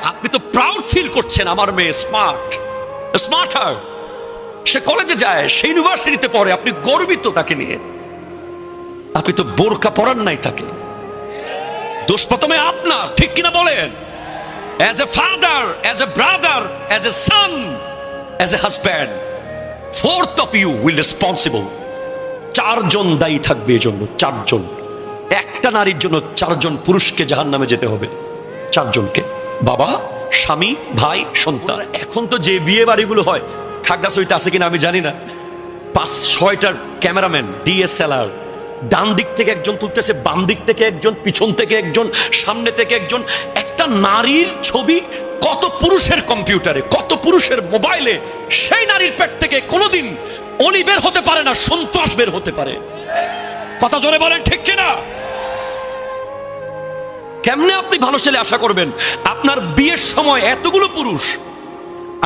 আপনি তো proud feel করছেন আমার মেয়ে স্মার্ট, স্মার্টার, সে কলেজে যায়, সে ইউনিভার্সিটিতে পড়ে, আপনি গর্বিত তাকে নিয়ে। আপনি তো বোরকা পরান নাই তাকে। দোষ প্রথমে আপনার, ঠিক কিনা বলেন? As a father, as a brother, as a son, as a husband, fourth of you will responsible. 4 জন দায়ী থাকবে এই জন্য, 4 জন। একটা নারীর জন্য 4 জন পুরুষকে জাহান্নামে যেতে হবে, 4 জনকে, বাবা, স্বামী, ভাই, সন্তান। এখন তো যে বিয়ে বাড়িগুলো হয়, খাগড়াছড়িতে আছে কিনা আমি জানি না, 5-6টার ক্যামেরাম্যান, ডিএসএলআর, ডান দিক থেকে একজন তুলতেছে, বাম দিক থেকে একজন, পিছন থেকে একজন, সামনে থেকে একজন। একটা নারীর ছবি কত পুরুষের কম্পিউটারে, কত পুরুষের মোবাইলে, সেই নারীর পেট থেকে কোনোদিন অলি বের হতে পারে না, সন্ত্রাস বের হতে পারে। কথা জোরে বলেন, ঠিক কিনা? কেমনে আপনি ভালো ছেলে আশা করবেন? আপনার বিয়ের সময় এতগুলো পুরুষ।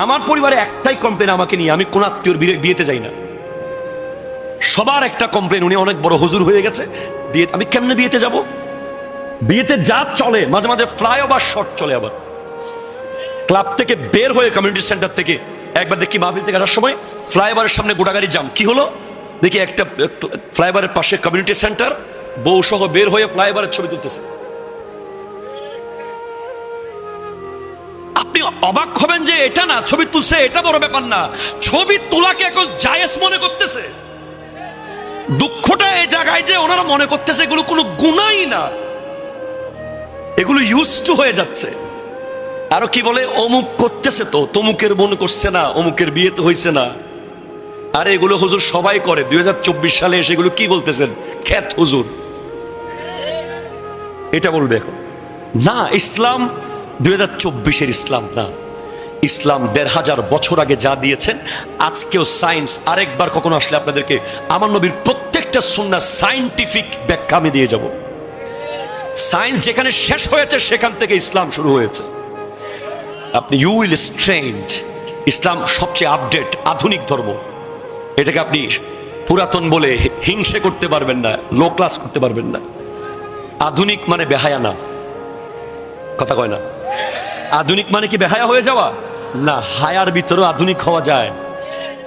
আমার পরিবারে একটাই কমপ্লেন আমাকে নিয়ে, আমি কোন আত্মীয়র বিয়েতে যাই না। সবার একটা কমপ্লেন, উনি অনেক বড় হুজুর হয়ে গেছে, বিয়ে, আমি কেমনে বিয়েতে যাব? বিয়েতে যা চলে, মাঝে মাঝে ফ্লাইওভার শট চলে। আবার ক্লাব থেকে বের হয়ে, কমিউনিটি সেন্টার থেকে একবার দেখি মাহফিল থেকে আসার সময় ফ্লাইওভারের সামনে গোটাগাড়ি জাম। কি হলো দেখি, একটা ফ্লাইওভারের পাশে কমিউনিটি সেন্টার, বউ সহ বের হয়ে ফ্লাইওভারের ছবি তুলতেছে। আপনি অবাক হবেন যে এটা না ছবি তুলছে, এটা বড় ব্যাপার না, ছবি তোলাকে এখন জায়েজ মনে করতেছে। দুঃখটা এই জায়গায় যে ওনারা মনে করতেছে এগুলো কোনো গুনাহই না, এগুলো ইউজড টু হয়ে যাচ্ছে। আরো কি বলে, অমুক করতেছে তো, তমুকের বোন করছে না, অমুকের বিয়ে তো হয়েছে না। আরে এগুলো হুজুর সবাই করে। 2024 সালে এসে এগুলো কি বলতেছেন? খ্যাত হুজুর এটা বলবে এখন না। ইসলাম 2024-এর ইসলাম না। ইসলাম 1500 বছর আগে যা দিয়েছেন, আজকেও সায়েন্স, আরেকবার কখনো আসলে আপনাদেরকে আমার নবীর প্রত্যেকটা সুন্নাহ সায়েন্টিফিক ব্যাখ্যা আমি দিয়ে যাব। সায়েন্স যেখানে শেষ হয়েছে, সেখান থেকে ইসলাম শুরু হয়েছে। আপনি ইউ উইল স্ট্রেঞ্জ। ইসলাম সবচেয়ে আপডেট, আধুনিক ধর্ম। এটাকে আপনি পুরাতন বলে হিংসে করতে পারবেন না, লো ক্লাস করতে পারবেন না। আধুনিক মানে বেহায়া না, কথা কয় না। আধুনিক মানে কি বেহায়া হয়ে যাওয়া না, হায়ার ভিতরে আধুনিক হওয়া যায়।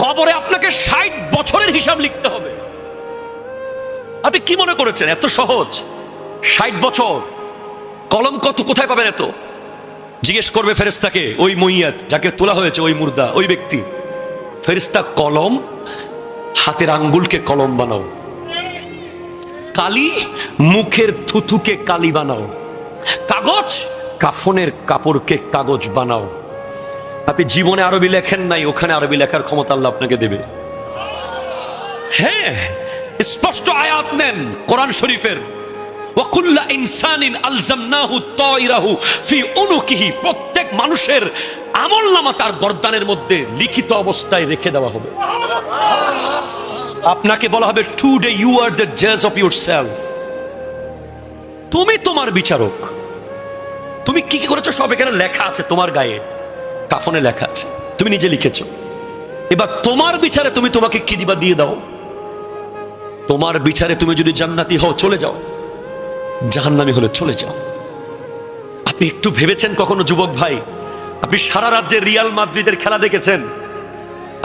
কবরে আপনাকে 60 বছরের হিসাব লিখতে হবে। আপনি কি মনে করেছেন এত সহজ? 60 বছর, কলম কত, কোথায় পাবেন এত? জিজ্ঞেস করবে ফেরেশতাকে, ওই মইয়াত যাকে তোলা হয়েছে, ওই মুর্দা, ওই ব্যক্তি। ফেরেশতা, কলম, হাতের আঙ্গুলকে কলম বানাও। কালি, মুখের থুথুকে কালি বানাও। কাগজ, কাফনের কাপড়কে কাগজ বানাও। আপনি জীবনে আরবি লেখেন নাই, ওখানে আরবি লেখার ক্ষমতা আল্লাহ আপনাকে দেবে। হ্যাঁ, স্পষ্ট আয়াত নেন কোরআন শরীফের, ওয়াকুল্লা ইনসানিন আলজামনাহু তায়রাহু ফি উনুকিহি। প্রত্যেক মানুষের আমলনামা তার গর্দানের মধ্যে লিখিত অবস্থায় রেখে দেওয়া হবে। আপনাকে বলা হবে, টুডে ইউ আর দ্য জাজ অফ ইয়োরসেলফ। তুমি তোমার বিচারক। তুমি কি কি করেছো সব এখানে লেখা আছে, তোমার গায়ে কাফনে লেখা আছে, তুমি নিজে লিখেছো। এবার তোমার বিচারে তুমি তোমাকে কি দিবা দিয়ে দাও। তোমার বিচারে তুমি যদি জান্নাতি হও চলে যাও, জাহান্নামী হলে চলে যাও। আপনি একটু ভেবেছেন কখনো যুবক ভাই, আপনি সারা রাজ্যে রিয়াল মাদ্রিদের খেলা দেখেছেন?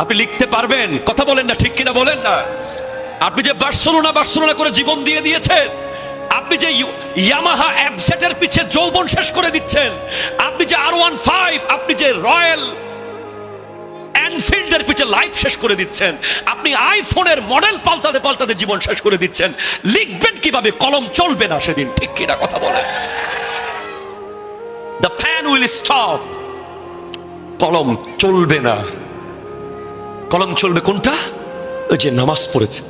আপনি লিখতে পারবেন? কথা বলেন না, ঠিক কিনা বলেন না? আপনি যে বার্সেলোনা করে জীবন দিয়ে দিয়েছেন, আপনি যে ইয়ামাহা এফজেডের পিছে যৌবন শেষ করে দিচ্ছেন, আপনি যে R15, আপনি যে রয়্যাল এনফিল্ডের পিছে লাইফ শেষ করে দিচ্ছেন, আপনি আইফোনের মডেল পাল্টাতে জীবন শেষ করে দিচ্ছেন, লিখবেন কিভাবে? কলম চলবে না সেদিন, ঠিক কিনা কথা বলেন? The fan will stop. কলম চলবে না। কলম চলবে কোনটা? ওই যে নামাজ পড়েছেন,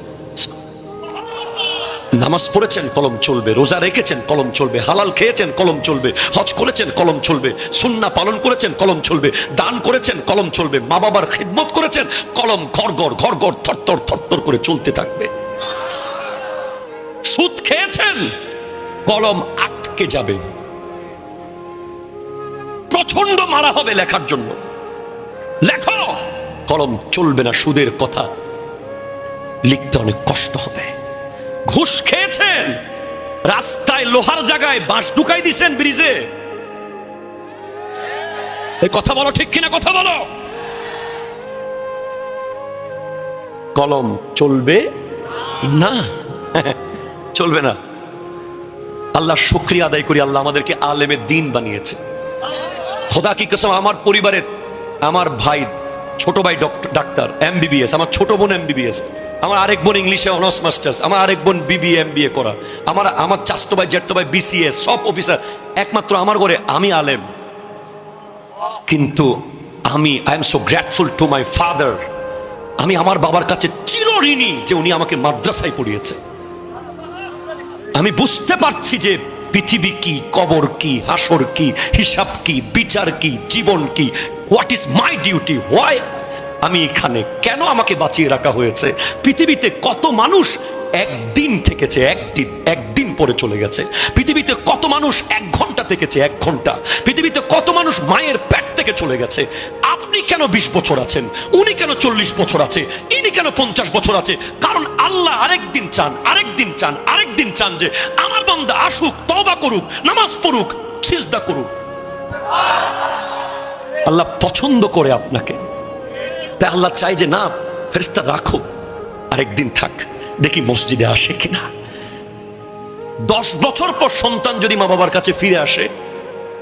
নামাজ পড়েছেন, কলম চলবে। রোজা রেখেছেন, কলম চলবে। হালাল খেয়েছেন, কলম চলবে। হজ করেছেন, কলম চলবে। সুন্নাহ পালন করেছেন, কলম চলবে। দান করেছেন, কলম চলবে। মা বাবার খিদমত করেছেন, কলম ঘর ঘর থরথর করে চলতে থাকবে। সুদ খেয়েছেন, কলম আটকে যাবে। প্রচন্ড মারা হবে লেখার জন্য, লেখো, কলম চলবে না। সুদের কথা লিখতে অনেক কষ্ট হবে। ঘুষ খেয়েছেন, রাস্তায় লোহার জায়গায় বাঁশ ঢুকাই দিছেন ব্রিজে, এই কথা বলো ঠিক কিনা, কথা বলো। কলম চলবে না, চলবে না। আল্লাহ শুকরিয়া আদায় করি, আল্লাহ আমাদেরকে আলেমে দ্বীন বানিয়েছে। খোদা কি কসম, আমার পরিবারের আমার ভাই ছোট ভাই ডাক্তার এমবিবিএস, আমার ছোট বোন এমবিবিএস, আমার আরেক বোন ইংলিশে অনার্স মাস্টার্স, আমার আরেক বোন বিবিএ এমবিএ করা, আমার চাচতো ভাই জ্যাঠতো ভাই বিসিএস, সব অফিসার। একমাত্র আমার ঘরে আমি আলেম। কিন্তু I am so grateful to my father. আমি আমার বাবার কাছে চিরঋণী যে উনি আমাকে মাদ্রাসায় পড়িয়েছে। আমি বুঝতে পারছি যে পৃথিবী কি, কবর কি, হাসর কি, হিসাব কি, বিচার কি, জীবন কি। What is my duty, why আমি এখানে, কেন আমাকে বাঁচিয়ে রাখা হয়েছে। পৃথিবীতে কত মানুষ একদিন থেকেছে, একদিন পরে চলে গেছে। পৃথিবীতে কত মানুষ 1 ঘন্টা থেকেছে, 1 ঘন্টা। পৃথিবীতে কত মানুষ মায়ের পেট থেকে চলে গেছে। আপনি কেন 20 বছর আছেন, উনি কেন 40 বছর আছে, ইনি কেন 50 বছর আছে? কারণ আল্লাহ আরেকদিন চান, আরেকদিন চান, আরেকদিন চান যে আমার বান্দা আসুক, তওবা করুক, নামাজ পড়ুক, সিজদা করুক। আল্লাহ পছন্দ করে আপনাকে, তাই আল্লাহ চাই যে না, ফেরেশতা রাখো, আরেকদিন থাক, দেখি মসজিদে আসে কিনা। 10 বছর পর সন্তান যদি মা বাবার কাছে ফিরে আসে,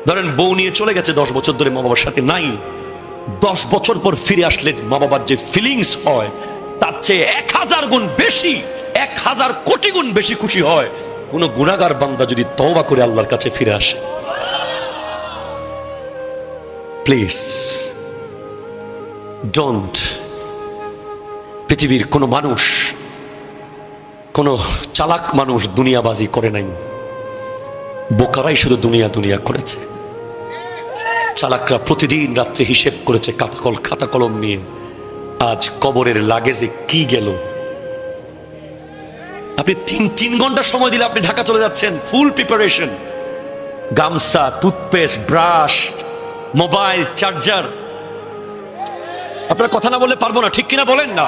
ধরেন বউ নিয়ে চলে গেছে 10 বছর ধরে মা বাবার সাথে নাই, 10 বছর পর ফিরে আসলে মা বাবার যে ফিলিংস হয় তার চেয়ে 1000 গুণ বেশি, 1000 কোটি গুণ বেশি খুশি হয় কোন গুনাহগার বান্দা যদি তওবা করে আল্লাহর কাছে ফিরে আসে। Please don't. পৃথিবীর কোন মানুষ, কোন চালাক মানুষ দুনিয়াবাজি করে নাই, বোকারাই শুধু দুনিয়া দুনিয়া করেছে। চালাকরা প্রতিদিন রাত্রে হিসেব করেছে খাতা কলম নিয়ে, আজ কবরের লাগেজে কি গেল। আপনি 3 ঘন্টা সময় দিলে আপনি ঢাকা চলে যাচ্ছেন, ফুল প্রিপারেশন, গামছা, টুথপেস্ট, ব্রাশ, মোবাইল, চার্জার। আপনার কথা না বললে পারবো না, ঠিক কিনা বলেন না?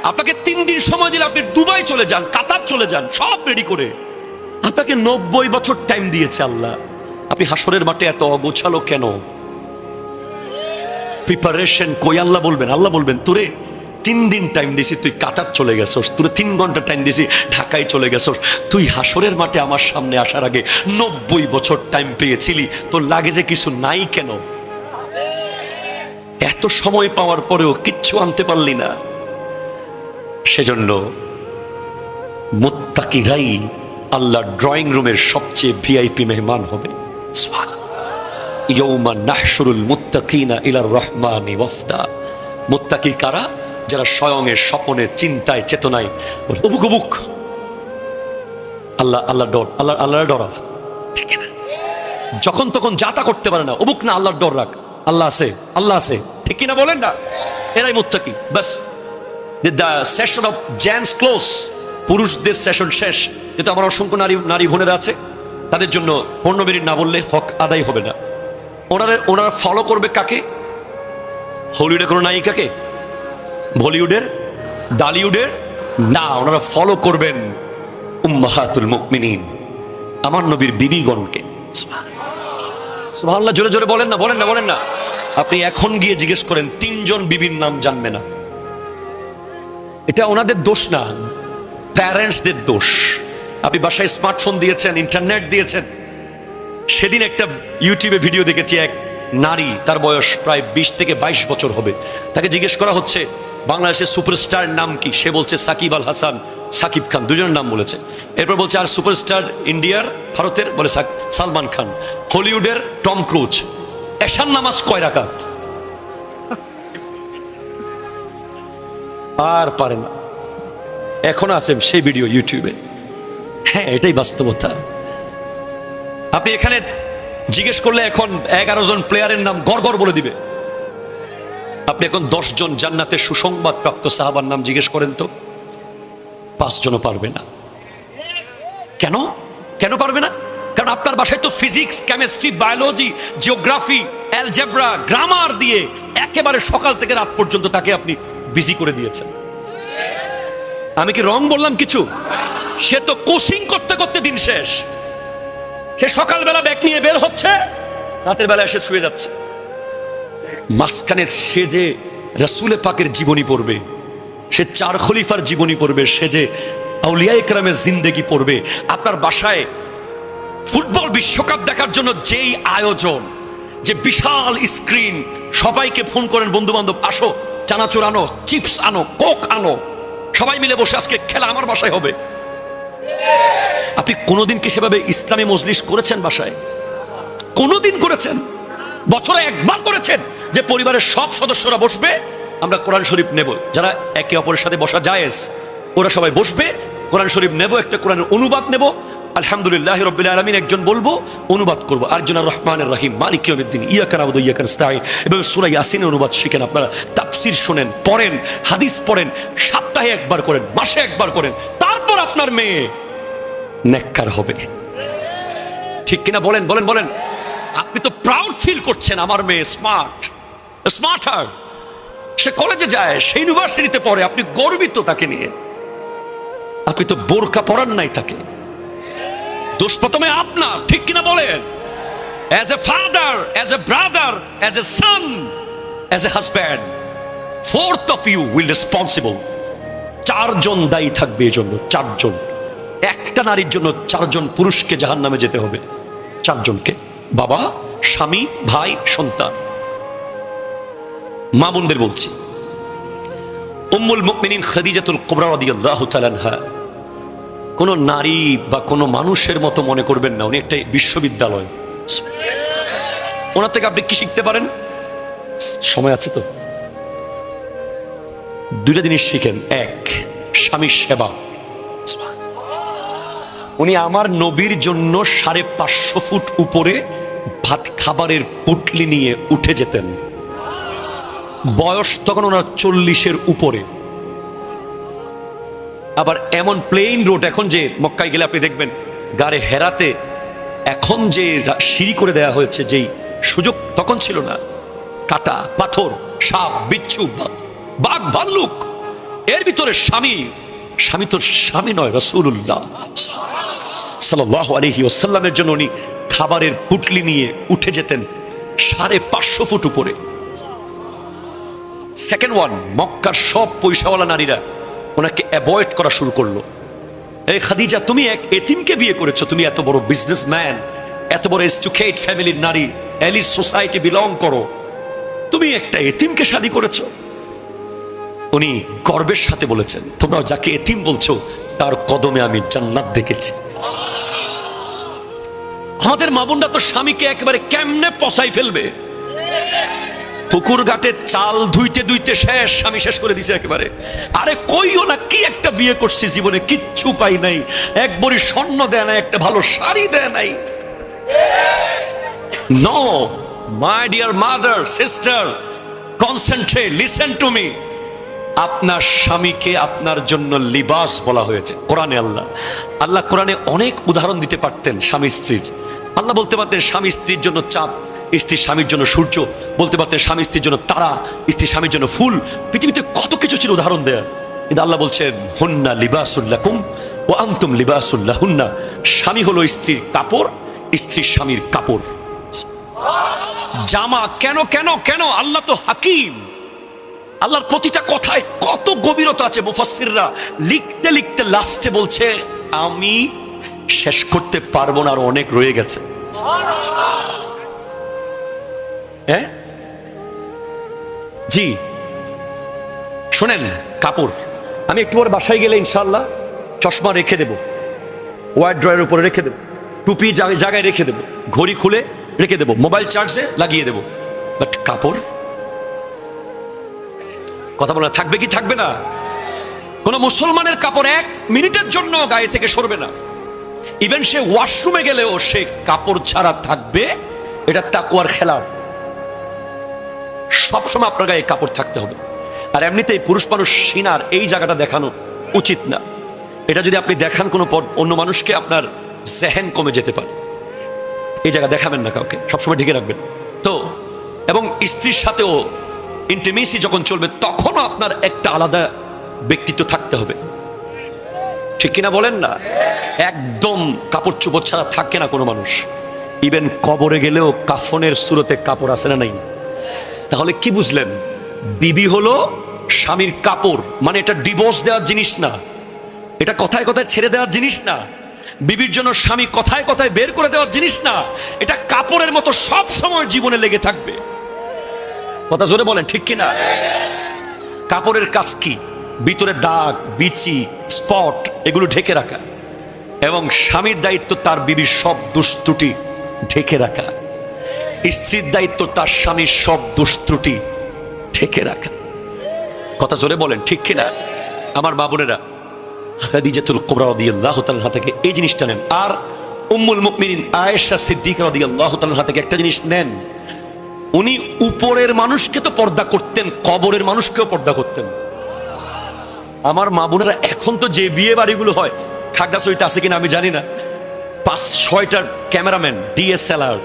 আপনাকে 3 দিন সময় দিলে আপনি দুবাই চলে যান, কাতার চলে যান, সব রেডি করে। আপনাকে 90 বছর টাইম দিয়েছে আল্লাহ। আপনি হাসরের মাঠে এত অগোছালো কেন? প্রিপারেশন কই? আল্লাহ বলবেন তোরে 3 দিন টাইম দিছি, তুই কাতার চলে গেছস, তোরে 3 ঘন্টা টাইম দিছি, ঢাকায় চলে গেছস। তুই হাসরের মাঠে আমার সামনে আসার আগে 90 বছর টাইম পেয়েছিলি, তোর লাগেজে কিছু নাই কেন? এত সময় পাওয়ার পরেও কিচ্ছু আনতে পারলি না। সেজন্য মুত্তাকিরাই আল্লাহর ড্রয়িং রুমের সবচেয়ে ভিআইপি মেহমান হবে। ইয়াউমা নাহশুরুল মুত্তাকিনা ইলার রহমানি ওয়াফদা। মুত্তাকি কারা? যারা স্বয়ংের স্বপনে, চিন্তায়, চেতনায় উবুক উবুক আল্লাহর ডরা, ঠিক না? যখন তখন যাতা করতে পারে না, উবুক না, আল্লাহর ডর রাখ, আল্লাহ আছে, ঠিক কিনা বলেন না? এরাই মুত্তাকি। বাস, the session of gents close, পুরুষদের সেশন শেষ। যেহেতু আমার অসংখ্য নারী বোনেরা আছে, তাদের জন্য 15 মিনিট না বললে হক আদায় হবে না। ওনারা ফলো করবে কাকে? হলিউডে কোনো নায়িকাকে, বলিউডের, ডালিউডের না, ওনারা ফলো করবেন উম্মাহাতুল মুমিনিন, আমার নবীর বিবিগণকে। সুবহানাল্লাহ, জোরে জোরে বলেন না। আপনি এখন গিয়ে জিজ্ঞেস করেন 3 জন বিবির নাম জানবে না। এটা ওনাদের দোষ না, প্যারেন্টসদের দোষ। আপনি বাসায় স্মার্টফোন দিয়েছেন, ইন্টারনেট দিয়েছেন। সেদিন একটা ইউটিউবে ভিডিও দেখেছি, এক নারী, তার বয়স প্রায় 20 থেকে 22 বছর হবে। তাকে জিজ্ঞেস করা হচ্ছে বাংলাদেশের সুপারস্টার নাম কি? সে বলছে সাকিব আল হাসান, সাকিব খান, দুজনের নাম বলেছে। এরপর বলছে আর সুপারস্টার ইন্ডিয়ার, ভারতের, বলে সালমান খান। হলিউডের টম ক্রুজ। এশার নামাজ কয় রাকাত? আর পারে না। এখন আছে সেই ভিডিও ইউটিউবে। হ্যাঁ, এটাই বাস্তবতা। আপনি এখানে জিজ্ঞেস করলে এখন 11 জন প্লেয়ারের নাম গড়গড় বলে দিবে। আপনি এখন 10 জন জান্নাতের সুসংবাদ প্রাপ্ত সাহাবার নাম জিজ্ঞেস করেন তো, 5 জনও পারবে না। কেন পারবে না? কারণ আপনার বাসায় তো physics, chemistry, biology, geography, algebra, grammar দিয়ে একেবারে সকাল থেকে রাত পর্যন্ত তাকে আপনি বিজি করে দিয়েছেন। আমি কি রং বললাম কিছু? সে তো কোচিং করতে করতে দিন শেষ। সে সকালবেলা ব্যাগ নিয়ে বের হচ্ছে, রাতের বেলা এসে শুয়ে যাচ্ছে। মাঝখানে সে যে রাসূলে পাকের জীবনী পড়বে, সে 4 খলিফার জীবনী পড়বে, সে যে আউলিয়া ইকরামের জিন্দেগি পড়বে। আপনার বাসায় ফুটবল বিশ্বকাপ দেখার জন্য যেই আয়োজন, যে বিশাল স্ক্রিন, সবাইকে ফোন করেন, বন্ধু বান্ধব আসো, চানাচুর আনো, চিপস আনো, কোক আনো, সবাই মিলে বসে আজকে খেলা আমার বাসায় হবে। আপনি কোনোদিন কি সেভাবে ইসলামী মজলিস করেছেন বাসায়? কোনোদিন করেছেন? বছরে একবার করেছেন যে পরিবারের সব সদস্যরা বসবে, আমরা কোরআন শরীফ নেব, যারা একে অপরের সাথে বসা জায়েজ ওরা সবাই বসবে, কোরআন শরীফ নেব, একটা কোরআনের অনুবাদ নেব, আলহামদুলিল্লাহি রাব্বিল আলামিন একজন বলবো, অনুবাদ করব, আরজন আর রহমানির রহিম মালিকি ইয়াউমিদ্দিন ইয়াকা না'বুদু ওয়া ইয়াকা নাস্তাঈন, এবং সূরা ইয়াসিনের অনুবাদ শিখেন, আপনারা তাফসীর শুনেন, পড়েন, হাদিস পড়েন, সপ্তাহে একবার করেন, মাসে একবার করেন, তারপর আপনার মেয়ে নেককার হবে। ঠিক কিনা বলেন? বলেন বলেন। আপনি তো প্রাউড ফিল করছেন, আমার মেয়ে স্মার্টার, সে কলেজে যায়, সে ইউনিভার্সিটিতে পড়ে, আপনি গর্বিত তাকে নিয়ে। আপনি তো বোরকা পরান নাই তাকে, দোষ প্রথমে আপনার। ঠিক কিনা বলেন? As a father, as a brother, as a son, as a husband, fourth of you will responsible. 4 জন দায়ী থাকবে এই জন্য, 4 জন। একটা নারীর জন্য 4 জন পুরুষকে জাহান্নামে যেতে হবে, 4 জনকে, বাবা, স্বামী, ভাই, সন্তান। মা বোনদের বলছি, উম্মুল মুমিনিন খাদিজাতুল কুবরা রাদিয়াল্লাহু তাআলা আনহা কোন নারী বা কোন মানুষের মতো মনে করবেন না, উনি একটা বিশ্ববিদ্যালয়। ওনার থেকে আপনি কি শিখতে পারেন? সময় আছে তো? 2টা জিনিস শিখেন। 1, স্বামীর সেবা। উনি আমার নবীর জন্য 550 ফুট উপরে ভাত খাবারের পুটলি নিয়ে উঠে যেতেন। বয়স তখন ওনার 40-এর উপরে। আবার এমন প্লেন রোড, এখন যে মক্কায় গেলে আপনি দেখবেন গাড়ি হেরাতে এখন যে সিঁড়ি করে দেয়া হয়েছে, যেই সুযোগ তখন ছিল না। কাটা, পাথর, সাপ, বিচ্ছু, বাঘ, ভাল্লুক, এর ভিতরে স্বামী তোর স্বামী নয়, রাসূলুল্লাহ সাল্লাল্লাহু আলাইহি ওয়াসাল্লামের জন্য উনি খাবারের পুটলি নিয়ে উঠে যেতেন 550 ফুট উপরে। সেকেন্ড ওয়ান, মক্কার সব পয়সাওয়ালা নারীরা ওনাকে অ্যাভয়েড করা শুরু করলো। এই খাদিজা, তুমি এক এতিমকে বিয়ে করেছো, তুমি এত বড় বিজনেসম্যান, এত বড় এডুকেটেড ফ্যামিলির নারী, এলিট সোসাইটি বিলং করো, তুমি একটা এতিমকে শাদী করেছো। উনি গর্বের সাথে বলেছেন, তোমরা যাকে এতিম বলছো তার কদমে আমি জান্নাত দেখেছি। আমাদের মা বোনরা তো স্বামীকে একেবারে কেমনে পচাই ফেলবে। পুকুর ঘাটে চাল ধুইতে ধুইতে শেষ, স্বামী শেষ করে দিছে একেবারে। আরে কইও না, কি একটা বিয়ে করছি, জীবনে কিচ্ছু পাই নাই, এক বড়ি স্বর্ণ দেয় নাই, একটা ভালো শাড়ি দেয় নাই। No, my dear mother, sister, concentrate, listen to me. আপনার স্বামীকে আপনার জন্য লিবাস বলা হয়েছে কোরআনে। আল্লাহ কোরআনে অনেক উদাহরণ দিতে পারতেন স্বামী স্ত্রীর। আল্লাহ বলতে পারতেন স্বামী স্ত্রীর জন্য চাঁদ, স্ত্রী স্বামীর জন্য সূর্য, বলতে পারতেন স্বামী স্ত্রীর জন্য তারা, স্ত্রী স্বামীর জন্য ফুল। পৃথিবীতে কত কিছু ছিল উদাহরণ দেয়া, কিন্তু আল্লাহ বলছেন হুন্না লিবাসুল লাকুম ওয়া আনতুম লিবাসুল লাহুন্না। স্বামী হলো স্ত্রীর কাপড়, স্ত্রী স্বামীর কাপড়, জামা। কেন কেন কেন? আল্লাহ তো হাকিম। আল্লাহর প্রতিটা কথায় কত গভীরতা আছে। মুফাসসিররা লিখতে লিখতে লাস্টে বলছে আমি শেষ করতে পারবো না, আর অনেক রয়ে গেছে। হ্যাঁ জি, শোনেন, কাপড় আমি একটু পরে বাসায় গেলে ইনশাআল্লাহ চশমা রেখে দেব, ওয়াইড ড্রয়ের উপরে রেখে দেব, টুপি জায়গায় রেখে দেব, ঘড়ি খুলে রেখে দেব, মোবাইল চার্জে লাগিয়ে দেব, বাট কাপড় কথা বলা থাকবে কি থাকবে না? কোন মুসলমানের কাপড় 1 মিনিটের জন্য গায়ে থেকে সরবে না। ইভেন সে ওয়াশরুমে গেলেও সে কাপড় ছাড়া থাকবে। এটা তাকওয়ার খেলা। সবসময় আপনার গায়ে কাপড় থাকতে হবে। আর এমনিতেই পুরুষ মানুষ সিনার এই জায়গাটা দেখানো উচিত না। এটা যদি আপনি দেখান কোনো অন্য মানুষকে, আপনার জেহেন কমে যেতে পারে। এই জায়গা দেখাবেন না কাউকে, সবসময় ঢেকে রাখবেন। তো এবং স্ত্রীর সাথেও ইন্টিমেসি যখন চলবে তখনও আপনার একটা আলাদা ব্যক্তিত্ব থাকতে হবে। ঠিক কিনা বলেন না? একদম কাপড় চোপড় ছাড়া থাকে না কোনো মানুষ। ইভেন কবরে গেলেও কাফনের সুরতে কাপড় আছে না নাই? তাহলে কি বুঝলেন? বিবি হলো স্বামীর কাপড়, মানে এটা ডিভোর্স দেওয়ার জিনিস না, এটা কথায় কথায় ছেড়ে দেওয়ার জিনিস না, বিবির জন্য স্বামী কথায় কথায় বের করে দেওয়ার জিনিস না, এটা কাপড়ের মতো সব সময় জীবনে লেগে থাকবে। কথা জোরে বলেন, ঠিক কিনা? কাপড়ের কাজ কি? ভিতরে দাগ, বিচি, স্পট এগুলো ঢেকে রাখা, এবং স্বামীর দায়িত্ব তার বিবির সব দুষ্ত্রুটি ঢেকে রাখা, স্ত্রীর দায়িত্ব তার স্বামীর সব দুষ্ত্রুটি ঢেকে রাখা। কথা জোরে বলেন, ঠিক কিনা? আমার মা বোনেরা, খাদিজাতুল কুবরা রাদিয়াল্লাহু তাআলা থেকে এই জিনিসটা নেন, আর উম্মুল মুমিনিন আয়েশা সিদ্দিকা রাদিয়াল্লাহু তাআলা থেকে একটা জিনিস নেন। উনি উপরের মানুষকে তো পর্দা করতেন, কবরের মানুষকেও পর্দা করতেন। আমার মা বোনেরা, এখন তো যে বিয়ে বাড়িগুলো হয়, খাগড়াছড়িতে আছে কিনা আমি জানি না, 5-6টা ক্যামেরাম্যান, ডিএসএলআর,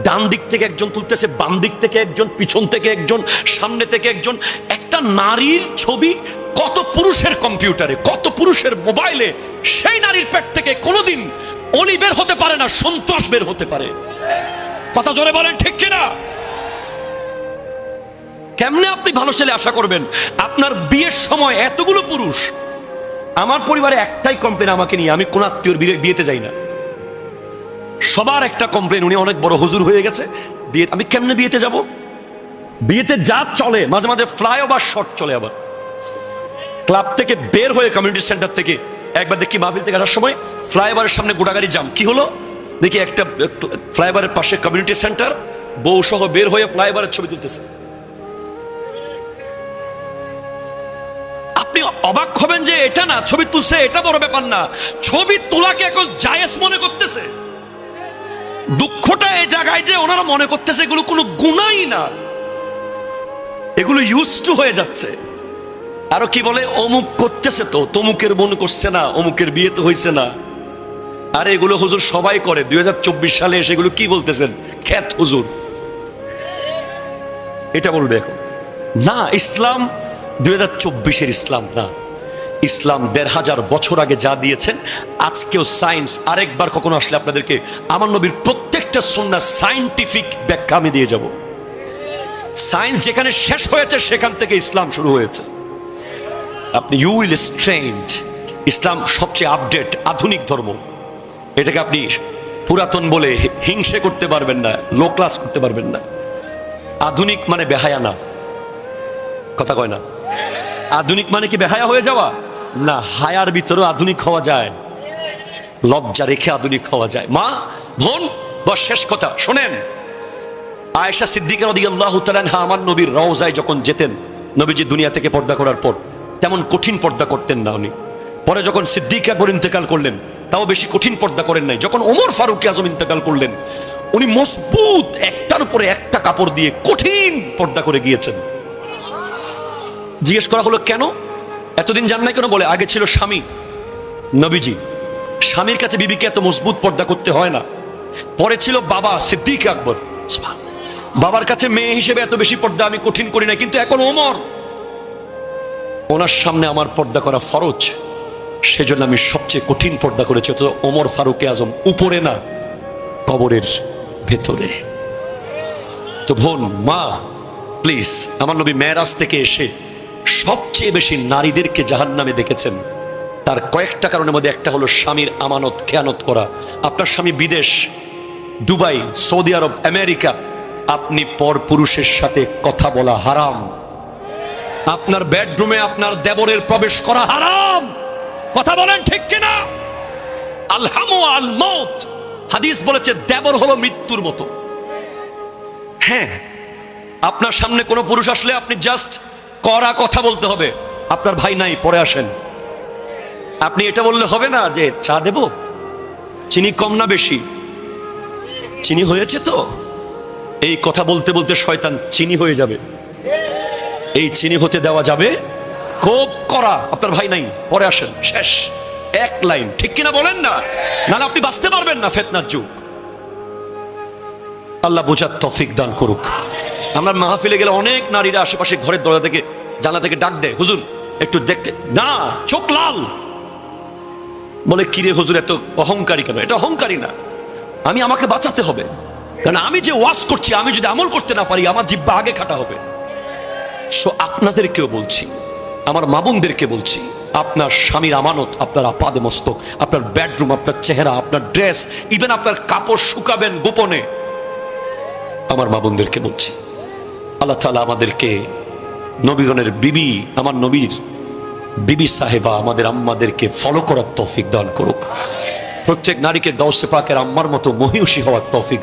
ডান দিক থেকে একজন তুলতেছে, বাম দিক থেকে একজন, পিছন থেকে একজন, সামনে থেকে একজন। একটা নারীর ছবি কত পুরুষের কম্পিউটারে, কত পুরুষের মোবাইলে, সেই নারীর পেট থেকে কোনোদিন অলি বের হতে পারে না, সন্ত্রাস বের হতে পারে। কথা জোরে বলেন, ঠিক কিনা? কেমনে আপনি ভালো ছেলে আশা করবেন? আপনার বিয়ের সময় এতগুলো পুরুষ। আমার পরিবারে একটাই কমপ্লেন আমাকে নিয়ে, আমি কোন আত্মীয়র বিয়েতে যাই না। সবার একটা কমপ্লেন, উনি অনেক বড় হুজুর হয়ে গেছে, বিয়ে আমি কেমনে বিয়েতে যাব? বিয়েতে যা চলে, মাঝে মাঝে ফ্লাইওভার শট চলে। আবার ক্লাব থেকে বের হয়ে, কমিউনিটি সেন্টার থেকে একবার দেখি মাহফিল থেকে আসার সময় ফ্লাইওভারের সামনে গোটাগাড়ি জাম। কি হলো দেখি, একটা ফ্লাইওভারের পাশে কমিউনিটি সেন্টার, বউ সহ বের হয়ে ফ্লাইওভারের ছবি তুলতেছে। আপনি অবাক হবেন যে এটা না ছবি তুলছে, এটা বড় ব্যাপার না, ছবি তোলাকে এখন জায়েজ মনে করতেছে। দুঃখটা এই জায়গায় যে ওনারা মনে করতেছে এগুলো কোনো গুনাহই না, এগুলো ইউজ টু হয়ে যাচ্ছে। আরো কি বলে, অমুক করতেছে তো, তমুকের বোন করছে না, অমুকের বিয়ে তো হয়েছে না। আরে এগুলো হুজুর সবাই করে। 2024 সালে এসে এগুলো কি বলতেছেন? খ্যাত হুজুর এটা বলবে এখন না। ইসলাম 2024-এর ইসলাম না। ইসলাম 1500 বছর আগে যা দিয়েছেন, আজকেও সায়েন্স আরেকবার কখনো আসলে আপনাদেরকে আমার নবীর প্রত্যেকটা সুন্নাহ সায়েন্টিফিক ব্যাখ্যা আমি দিয়ে যাব। সায়েন্স যেখানে শেষ হয়েছে, সেখান থেকে ইসলাম শুরু হয়েছে। আপনি ইউ উইল স্ট্রেঞ্জ, ইসলাম সবচেয়ে আপডেট আধুনিক ধর্ম। এটাকে আপনি পুরাতন বলে হিংসে করতে পারবেন না, লো ক্লাস করতে পারবেন না। আধুনিক মানে বেহায়া না, কথা কয় না। আধুনিক মানে কি বেহায়া হয়ে যাওয়া না, হায়ার ভিতরেও আধুনিক হওয়া যায়, লজ্জা রেখে আধুনিক হওয়া যায়। মা বোন, বস শেষ কথা শোনেন। আয়েশা সিদ্দিকা রাদিয়াল্লাহু তাআলা আনহা আমার নবীর রওজায় যখন যেতেন, নবীজি দুনিয়া থেকে পর্দা করার পর তেমন কঠিন পর্দা করতেন না উনি। পরে যখন সিদ্দিক আকবর ইন্তেকাল করলেন, তাও বেশি কঠিন পর্দা করেন নাই। যখন ওমর ফারুক আজম ইন্তেকাল করলেন, উনি মজবুত একটার উপরে একটা কাপড় দিয়ে কঠিন পর্দা করে গিয়েছেন। জিজ্ঞেস করা হলো কেন এতদিন যান নাই কেন? বলে আগে ছিল স্বামী, নবীজি, স্বামীর কাছে বিবিকে এত মজবুত পর্দা করতে হয় না। পরে ছিল বাবা সিদ্দিক আকবর, বাবার কাছে মেয়ে হিসেবে এত বেশি পর্দা আমি কঠিন করি না। কিন্তু এখন ওমর, ওনার সামনে আমার পর্দা করা ফরজ, সেজন্য আমি সবচেয়ে কঠিন পর্দা করেছি। তো ওমর ফারুক আজম উপরে না, কবরের ভেতরে। তো বোন, মা, প্লিজ, আমার নবী মেরাজ থেকে এসে সবচেয়ে বেশি নারীদেরকে জাহান্নামে দেখেছেন। তার কয়েকটা কারণের মধ্যে একটা হলো স্বামীর আমানত খেয়ানত করা। আপনার স্বামী বিদেশ, দুবাই, সৌদি আরব, আমেরিকা, আপনি পর পুরুষের সাথে কথা বলা হারাম। আপনার বেডরুমে আপনার দেবরের প্রবেশ করা হারাম। কথা বলেন ঠিক কিনা? আলহামু আল মউত, হাদিস বলেছে দেবর হলো মৃত্যুর মতো। হ্যাঁ, আপনার সামনে কোনো পুরুষ আসলে আপনি জাস্ট কড়া কথা বলতে হবে, আপনার ভাই নাই, পরে আসেন। আপনি এটা বললে হবে না যে চা দেব, চিনি কম না বেশি, চিনি হয়েছে তো। এই কথা বলতে বলতে শয়তান চিনি হয়ে যাবে। এই চিনি হতে দেওয়া যাবে? খুব কড়া, আপনার ভাই নাই, পরে আসেন, শেষ, এক লাইন। ঠিক কিনা বলেন না? নাহলে আপনি বাঁচতে পারবেন না, ফিতনার যুগ। আল্লাহ বোঝার তৌফিক দান করুক। আমরা মাহফিলে গেলে অনেক নারীরা আশেপাশে ঘরের দরজা থেকে, জানলা থেকে ডাক দেয়, হুজুর একটু দেখতে। না, চোখ লাল, বলে কিরে হুজুর এত অহংকারী কেন? এটা অহংকারী না, আমি আমাকে বাঁচাতে হবে। কারণ আমি যে ওয়াজ করছি, আমি যদি আমল করতে না পারি, আমার জিহ্বা আগে কাটা হবে। সো আপনাদেরকেও বলছি, আমার মা বোনদেরকে বলছি, আপনার স্বামীর আমানত আপনার আপাদে মস্তক, আপনার বেডরুম, আপনার চেহারা, আপনার ড্রেস, ইভেন আপনার কাপড় শুকাবেন গোপনে। আমার মা বোনদেরকে বলছি, আল্লাহ তাআলা আমাদেরকে নবীগণের বিবি, আমার নবীর বিবি সাহেবা, আমাদের আম্মাদেরকে ফলো করার তৌফিক দান করুক। প্রত্যেক নারীকে গাউসে পাকের আম্মার মতো মহিষী হওয়ার তৌফিক